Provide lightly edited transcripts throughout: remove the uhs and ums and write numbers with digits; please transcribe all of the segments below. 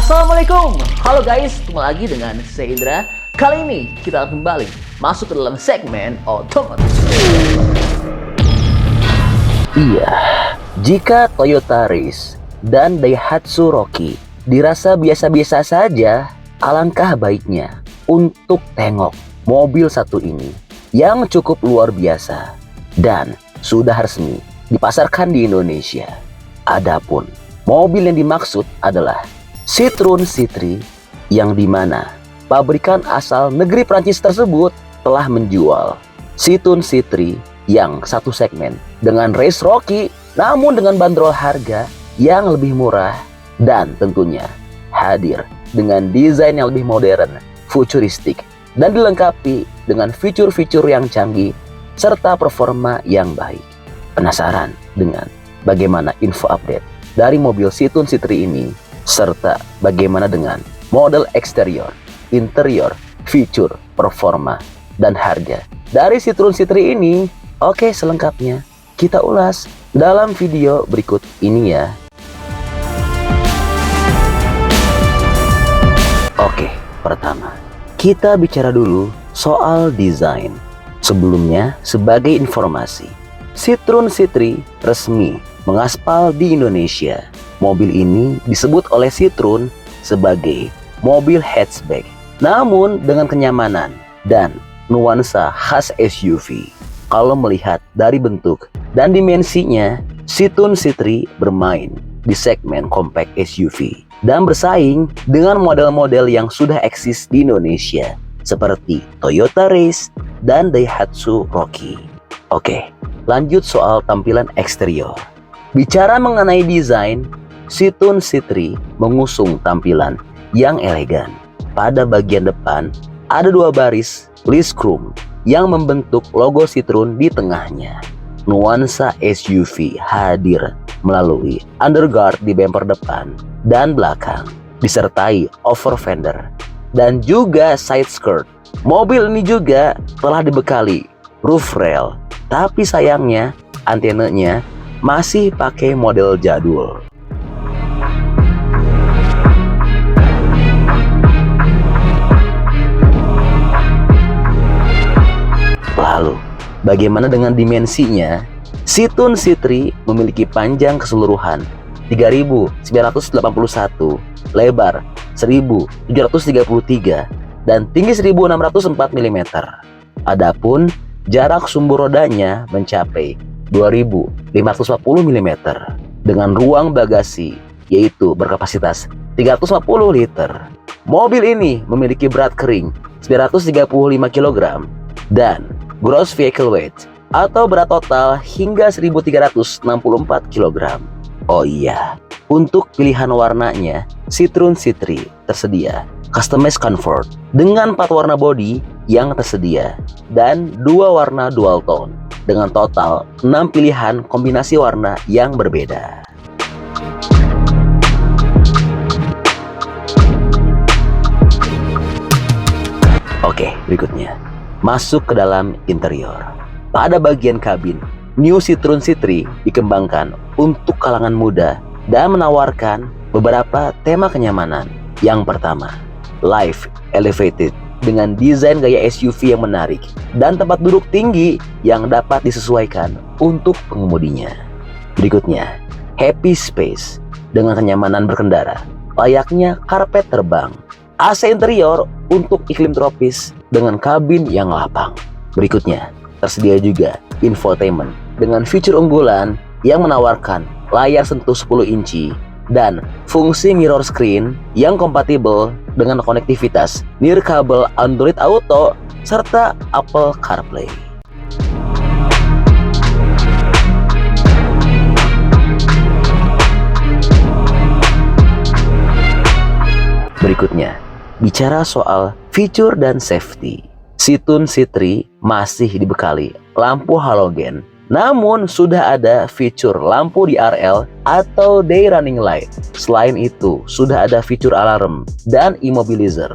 Assalamualaikum, halo guys, ketemu lagi dengan saya Indra. Kali ini kita akan kembali masuk ke dalam segmen otomotif. Iya, jika Toyota Race dan Daihatsu Rocky dirasa biasa-biasa saja, alangkah baiknya untuk tengok mobil satu ini yang cukup luar biasa dan sudah resmi dipasarkan di Indonesia. Adapun mobil yang dimaksud adalah Citroen C3, yang dimana pabrikan asal negeri Prancis tersebut telah menjual Citroen C3 yang satu segmen dengan race Rocky, namun dengan bandrol harga yang lebih murah dan tentunya hadir dengan desain yang lebih modern, futuristik, dan dilengkapi dengan fitur-fitur yang canggih serta performa yang baik. Penasaran dengan bagaimana info update dari mobil Citroen C3 ini, serta bagaimana dengan model eksterior, interior, fitur, performa, dan harga dari Citroen C3 ini? Oke, selengkapnya kita ulas dalam video berikut ini ya. Oke, pertama kita bicara dulu soal desain. Sebelumnya, sebagai informasi, Citroen C3 resmi mengaspal di Indonesia. Mobil ini disebut oleh Citroen sebagai mobil hatchback, namun dengan kenyamanan dan nuansa khas SUV. Kalau melihat dari bentuk dan dimensinya, Citroen C3 bermain di segmen compact SUV dan bersaing dengan model-model yang sudah eksis di Indonesia seperti Toyota Race dan Daihatsu Rocky. Oke, lanjut soal tampilan eksterior. Bicara mengenai desain, Citroen C3 mengusung tampilan yang elegan. Pada bagian depan ada dua baris list chrome yang membentuk logo Citroen di tengahnya. Nuansa SUV hadir melalui underguard di bumper depan dan belakang, disertai over fender dan juga side skirt. Mobil ini juga telah dibekali roof rail, tapi sayangnya antenanya masih pakai model jadul. Lalu, bagaimana dengan dimensinya? Citroen C3 memiliki panjang keseluruhan 3.981, lebar 1.733, dan tinggi 1.604 mm. Adapun jarak sumbu rodanya mencapai 2.540 mm dengan ruang bagasi yaitu berkapasitas 350 liter. Mobil ini memiliki berat kering 935 kg dan gross vehicle weight atau berat total hingga 1.364 kg. Oh iya, untuk pilihan warnanya, Citroen C3 tersedia customized comfort dengan 4 warna bodi yang tersedia dan 2 warna dual tone dengan total 6 pilihan kombinasi warna yang berbeda. Oke, berikutnya masuk ke dalam interior. Pada bagian kabin, New Citroen C3 dikembangkan untuk kalangan muda dan menawarkan beberapa tema kenyamanan. Yang pertama, Life Elevated dengan desain gaya SUV yang menarik dan tempat duduk tinggi yang dapat disesuaikan untuk pengemudinya. Berikutnya, Happy Space dengan kenyamanan berkendara layaknya karpet terbang. AC interior untuk iklim tropis dengan kabin yang lapang. Berikutnya, tersedia juga infotainment dengan fitur unggulan yang menawarkan layar sentuh 10 inci dan fungsi mirror screen yang kompatibel dengan konektivitas nirkabel Android Auto serta Apple CarPlay. Berikutnya, bicara soal fitur dan safety. Citroen C3 masih dibekali lampu halogen, namun sudah ada fitur lampu DRL atau Day Running Light. Selain itu, sudah ada fitur alarm dan immobilizer,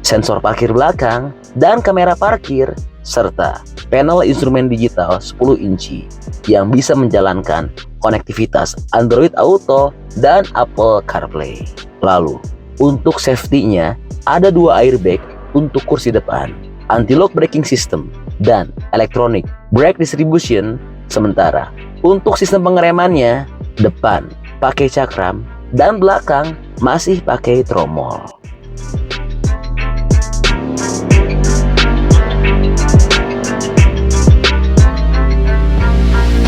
sensor parkir belakang, dan kamera parkir, serta panel instrumen digital 10 inci yang bisa menjalankan konektivitas Android Auto dan Apple CarPlay. Lalu, Untuk safety-nya, ada 2 airbag untuk kursi depan, anti-lock braking system, dan electronic brake distribution. Sementara untuk sistem pengeremannya, depan pakai cakram dan belakang masih pakai tromol.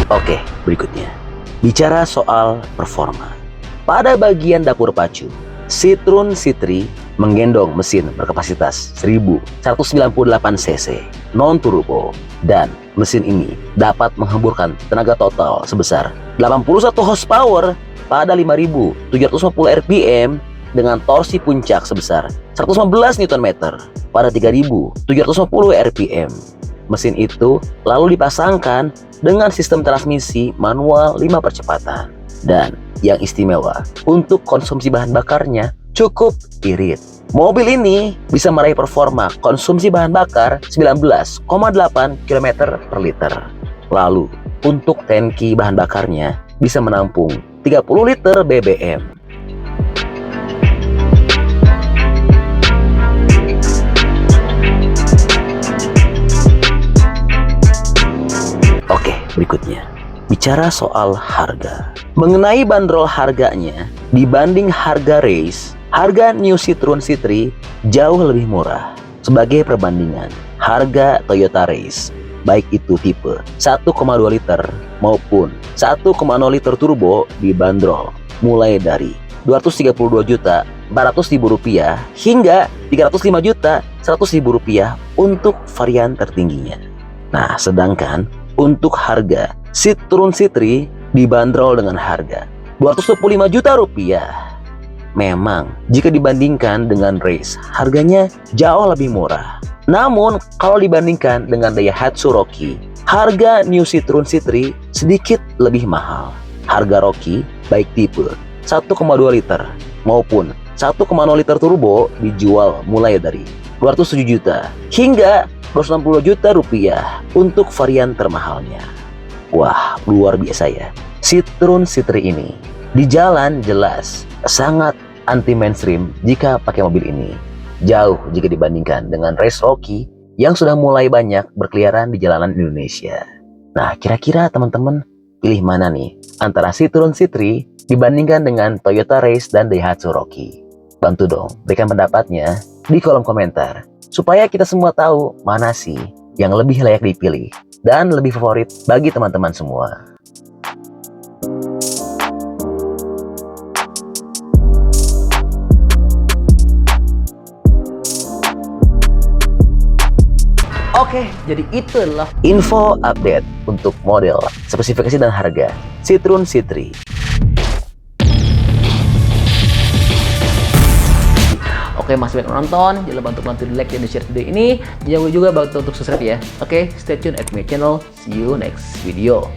Oke, berikutnya bicara soal performa. Pada bagian dapur pacu, Citroen C3 menggendong mesin berkapasitas 1198 cc non-turbo, dan mesin ini dapat mengemburkan tenaga total sebesar 81 horsepower pada 5.750 rpm dengan torsi puncak sebesar 115 Nm pada 3.750 rpm. Mesin itu lalu dipasangkan dengan sistem transmisi manual 5 percepatan. Dan yang istimewa, untuk konsumsi bahan bakarnya cukup irit. Mobil ini bisa meraih performa konsumsi bahan bakar 19,8 km per liter. Lalu, untuk tangki bahan bakarnya bisa menampung 30 liter BBM. Oke, berikutnya bicara soal harga. Mengenai bandrol harganya, dibanding harga race, harga New Citroen C3 jauh lebih murah. Sebagai perbandingan, harga Toyota Race, baik itu tipe 1,2 liter maupun 1,0 liter turbo, dibanderol mulai dari Rp232.400.000 hingga Rp305.100.000 untuk varian tertingginya. Nah, sedangkan untuk harga Citroen C3 dibanderol dengan harga Rp225 juta. Memang jika dibandingkan dengan race, harganya jauh lebih murah. Namun kalau dibandingkan dengan Daihatsu Rocky, harga New Citroen C3 sedikit lebih mahal. Harga Rocky baik tipe 1,2 liter maupun 1,0 liter turbo dijual mulai dari Rp207 juta hingga Rp260 juta untuk varian termahalnya. Wah, luar biasa ya. Citroen C3 ini di jalan jelas sangat anti mainstream jika pakai mobil ini. Jauh jika dibandingkan dengan Race Rocky yang sudah mulai banyak berkeliaran di jalanan Indonesia. Nah, kira-kira teman-teman pilih mana nih antara Citroen C3 dibandingkan dengan Toyota Race dan Daihatsu Rocky? Bantu dong berikan pendapatnya di kolom komentar supaya kita semua tahu mana sih yang lebih layak dipilih dan lebih favorit bagi teman-teman semua. Oke, jadi itu adalah info update untuk model, spesifikasi dan harga Citroen C3. Oke, masih banyak menonton, jangan lupa untuk bantu di like dan di share video ini. Jangan lupa juga bantu untuk subscribe ya. Oke, stay tune at my channel. See you next video.